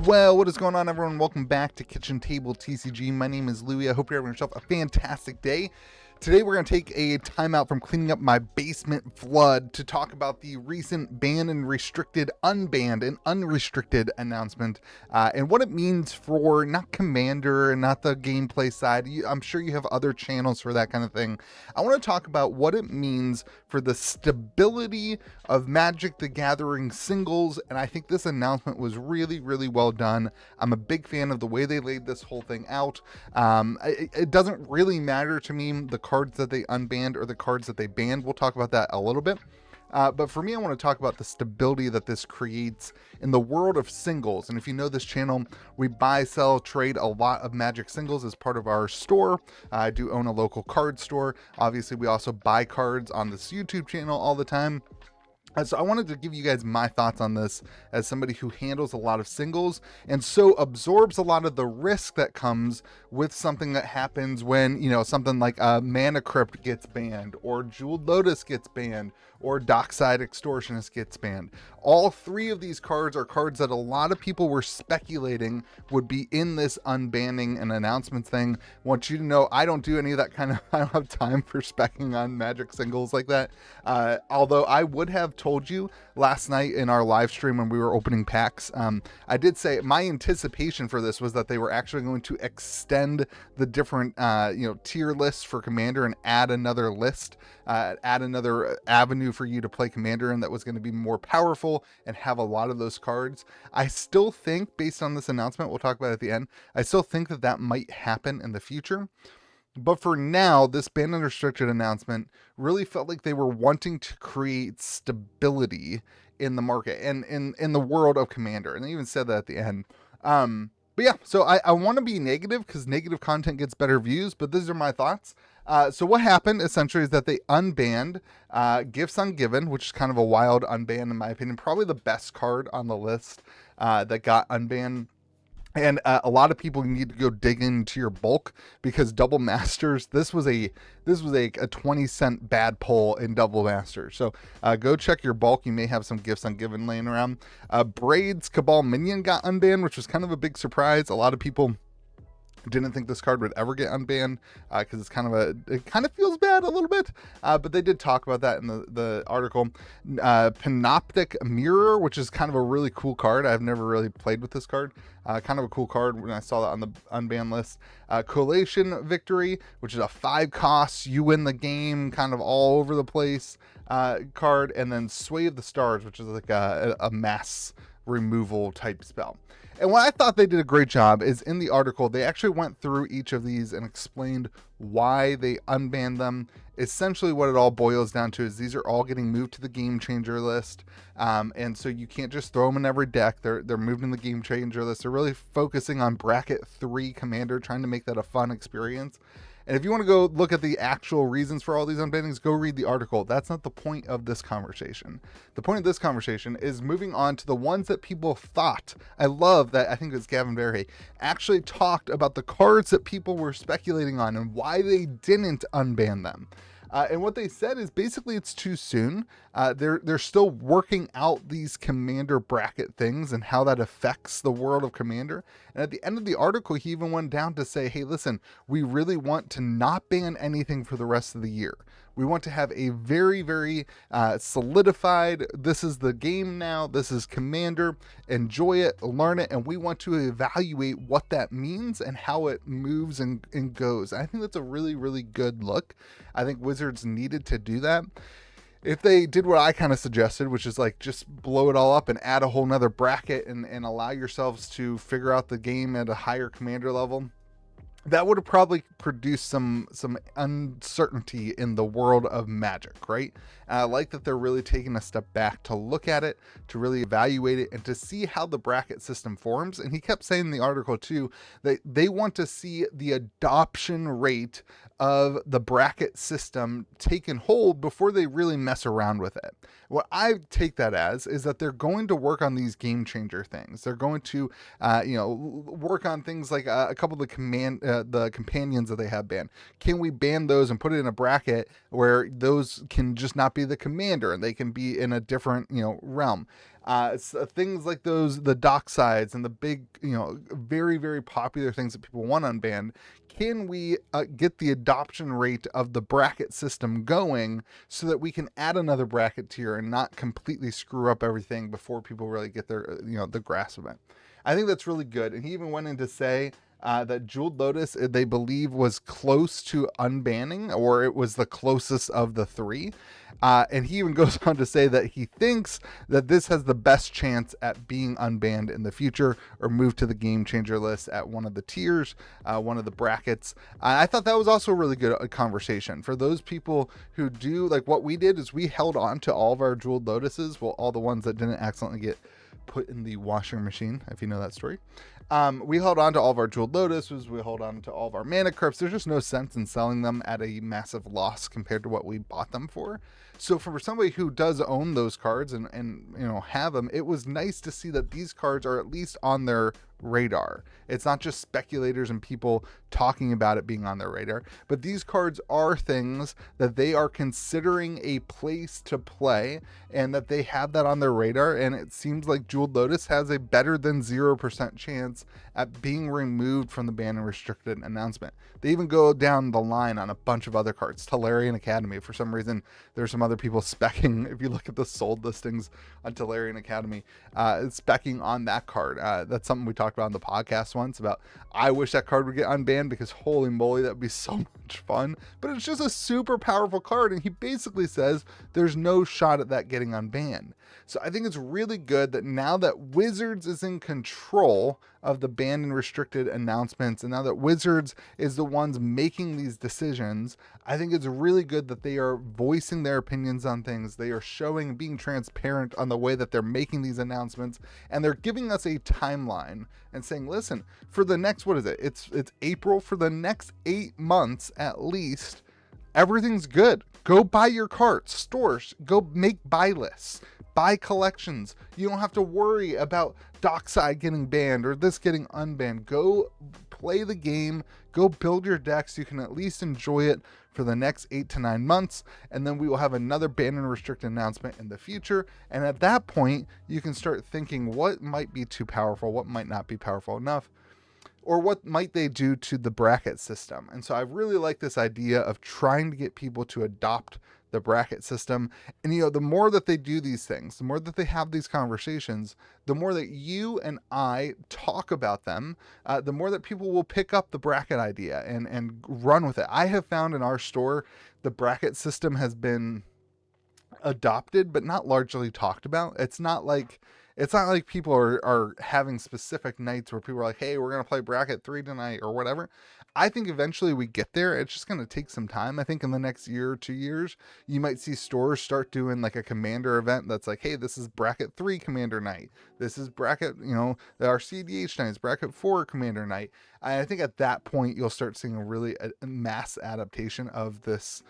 Well, what is going on, everyone? Welcome back to Kitchen Table TCG. My name is Louie. I hope you're having yourself a fantastic day. Today we're going to take a timeout from cleaning up my basement flood to talk about the recent banned and restricted, unbanned and unrestricted announcement and what it means for not Commander and not the gameplay side. I'm sure you have other channels for that kind of thing. I want to talk about what it means for the stability of Magic the Gathering singles, and I think this announcement was really, really well done. I'm a big fan of the way they laid this whole thing out. It doesn't really matter to me the cards that they unbanned or the cards that they banned. We'll talk about that a little bit. But for me, I want to talk about the stability that this creates in the world of singles. And if you know this channel, we buy, sell, trade a lot of Magic singles as part of our store. I do own a local card store. Obviously, we also buy cards on this YouTube channel all the time. So I wanted to give you guys my thoughts on this as somebody who handles a lot of singles and so absorbs a lot of the risk that comes with something that happens when, you know, something like a Mana Crypt gets banned or Jeweled Lotus gets banned or Dockside Extortionist gets banned. All three of these cards are cards that a lot of people were speculating would be in this unbanning and announcements thing. I want you to know I don't do any of that kind of, I don't have time for specking on Magic singles like that. Although I would have told you last night in our live stream when we were opening packs, I did say my anticipation for this was that they were actually going to extend the different tier lists for Commander and add another list, add another avenue for you to play Commander in that was going to be more powerful and have a lot of those cards. I still think, based on this announcement, we'll talk about it at the end, I still think that that might happen in the future. But for now, this banned and restricted announcement really felt like they were wanting to create stability in the market and in the world of Commander. And they even said that at the end. But yeah, so I want to be negative because negative content gets better views, but these are my thoughts. So what happened essentially is that they unbanned Gifts Ungiven, which is kind of a wild unban in my opinion, probably the best card on the list that got unbanned. And a lot of people need to go dig into your bulk because Double Masters, this was a 20-cent bad pull in Double Masters. So go check your bulk. You may have some Gifts Ungiven laying around. Braid's Cabal Minion got unbanned, which was kind of a big surprise. A lot of people didn't think this card would ever get unbanned because it kind of feels bad a little bit, but they did talk about that in the article. Panoptic Mirror, which is kind of a really cool card. I've never really played with this card. Kind of a cool card when I saw that on the unbanned list. Collation Victory, which is a 5 cost, you win the game, kind of all over the place card. And then Sway of the Stars, which is like a mass removal type spell. And what I thought they did a great job is in the article, they actually went through each of these and explained why they unbanned them. Essentially what it all boils down to is these are all getting moved to the game changer list. And so you can't just throw them in every deck. They're moved in the game changer list. They're really focusing on bracket 3 Commander, trying to make that a fun experience. And if you want to go look at the actual reasons for all these unbannings, go read the article. That's not the point of this conversation. The point of this conversation is moving on to the ones that people thought. I love that, I think it was Gavin Verhey, actually talked about the cards that people were speculating on and why they didn't unban them. And what they said is basically it's too soon. They're still working out these Commander bracket things and how that affects the world of Commander. And at the end of the article, he even went down to say, hey, listen, we really want to not ban anything for the rest of the year. We want to have a very, very solidified, this is the game now, this is Commander, enjoy it, learn it, and we want to evaluate what that means and how it moves and goes. I think that's a really, really good look. I think Wizards needed to do that. If they did what I kind of suggested, which is like just blow it all up and add a whole nother bracket and allow yourselves to figure out the game at a higher Commander level, that would have probably produced some uncertainty in the world of Magic, right? And I like that they're really taking a step back to look at it, to really evaluate it, and to see how the bracket system forms. And he kept saying in the article too, that they want to see the adoption rate of the bracket system taken hold before they really mess around with it. What I take that as is that they're going to work on these game changer things. They're going to, work on things like a couple of the the companions that they have banned? Can we ban those and put it in a bracket where those can just not be the commander and they can be in a different, realm? Things like those, the dock sides and the big, very, very popular things that people want unbanned. Can we get the adoption rate of the bracket system going so that we can add another bracket tier and not completely screw up everything before people really get their, the grasp of it? I think that's really good. And he even went in to say that Jeweled Lotus, they believe, was close to unbanning, or it was the closest of the three. And he even goes on to say that he thinks that this has the best chance at being unbanned in the future or moved to the game changer list at one of the tiers, one of the brackets. I thought that was also a really good conversation for those people who do like what we did. Is we held on to all of our Jeweled Lotuses, well, all the ones that didn't accidentally get put in the washing machine, if you know that story. We held on to all of our Jeweled Lotuses. We hold on to all of our Mana Crypts. There's just no sense in selling them at a massive loss compared to what we bought them for. So for somebody who does own those cards and have them, it was nice to see that these cards are at least on their radar. It's not just speculators and people talking about it being on their radar, but these cards are things that they are considering a place to play and that they have that on their radar. And it seems like Jeweled Lotus has a better than 0% chance at being removed from the ban and restricted announcement. They even go down the line on a bunch of other cards. Tellurian Academy, for some reason, there's some other people specking. If you look at the sold listings on Tellurian Academy, specking on that card. That's something we talked about on the podcast once about. I wish that card would get unbanned because holy moly, that would be so much fun. But it's just a super powerful card, and he basically says there's no shot at that getting unbanned. So I think it's really good that now that Wizards is in control of the banned and restricted announcements, and now that Wizards is the ones making these decisions, I think it's really good that they are voicing their opinions on things. They are showing, being transparent on the way that they're making these announcements, and they're giving us a timeline and saying, listen, for the next, what is it? It's April. For the next 8 months at least, everything's good. Go buy your carts, stores, go make buy lists, buy collections. You don't have to worry about Dockside getting banned or this getting unbanned. Go play the game, go build your decks. So you can at least enjoy it for the next 8 to 9 months. And then we will have another ban and restrict announcement in the future. And at that point, you can start thinking what might be too powerful, what might not be powerful enough, or what might they do to the bracket system. And so I really like this idea of trying to get people to adopt the bracket system. And, the more that they do these things, the more that they have these conversations, the more that you and I talk about them, the more that people will pick up the bracket idea and run with it. I have found in our store, the bracket system has been adopted, but not largely talked about. It's not like people are having specific nights where people are like, hey, we're going to play bracket 3 tonight or whatever. I think eventually we get there. It's just going to take some time. I think in the next year or 2 years, you might see stores start doing like a commander event that's like, hey, this is bracket 3 commander night. This is bracket, our CDH night is bracket 4 commander night. I think at that point, you'll start seeing a mass adaptation of this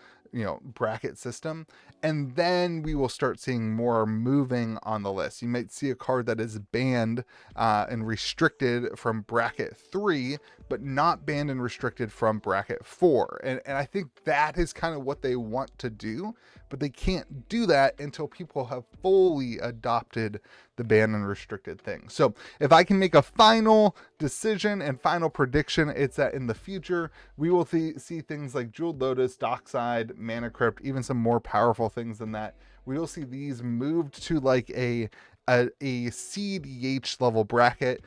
bracket system, and then we will start seeing more moving on the list. You might see a card that is banned and restricted from bracket 3, but not banned and restricted from bracket 4. And I think that is kind of what they want to do, but they can't do that until people have fully adopted the banned and restricted thing. So if I can make a final decision and final prediction, it's that in the future, we will see things like Jeweled Lotus, Dockside, Mana Crypt, even some more powerful things than that. We will see these moved to like a CDH level bracket.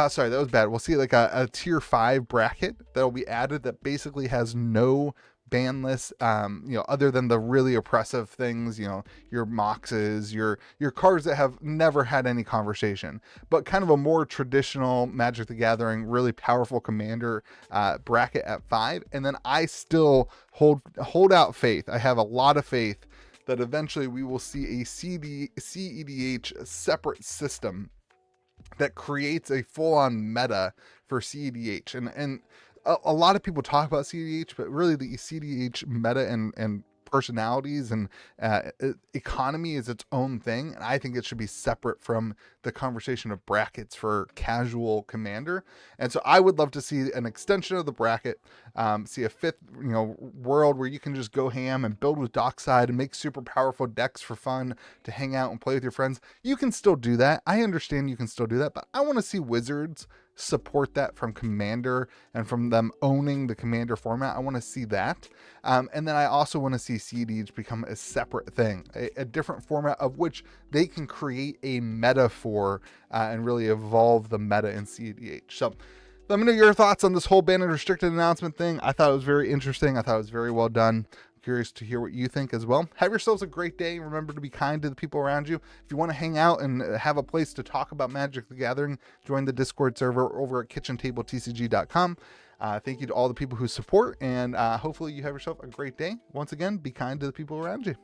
Sorry, that was bad. We'll see like a tier 5 bracket that will be added that basically has no ban list, other than the really oppressive things, your Moxes, your cards that have never had any conversation, but kind of a more traditional Magic the Gathering, really powerful commander bracket at 5. And then I still hold out faith. I have a lot of faith that eventually we will see a CEDH separate system that creates a full-on meta for CEDH. And a lot of people talk about CEDH, but really the CEDH meta and personalities, and economy is its own thing. And I think it should be separate from the conversation of brackets for casual Commander. And so I would love to see an extension of the bracket, see a fifth, world where you can just go ham and build with Dockside and make super powerful decks for fun to hang out and play with your friends. You can still do that. I understand you can still do that, but I want to see Wizards support that from Commander and from them owning the Commander format. I want to see that. And then I also want to see CDH become a separate thing, a different format of which they can create a meta for and really evolve the meta in CDH. So let me know your thoughts on this whole banned and restricted announcement thing. I thought it was very interesting. I thought it was very well done. Curious to hear what you think as well. Have yourselves a great day. Remember to be kind to the people around you. If you want to hang out and have a place to talk about Magic the Gathering, join the Discord server over at KitchenTableTCG.com. Thank you to all the people who support, and hopefully you have yourself a great day. Once again, be kind to the people around you.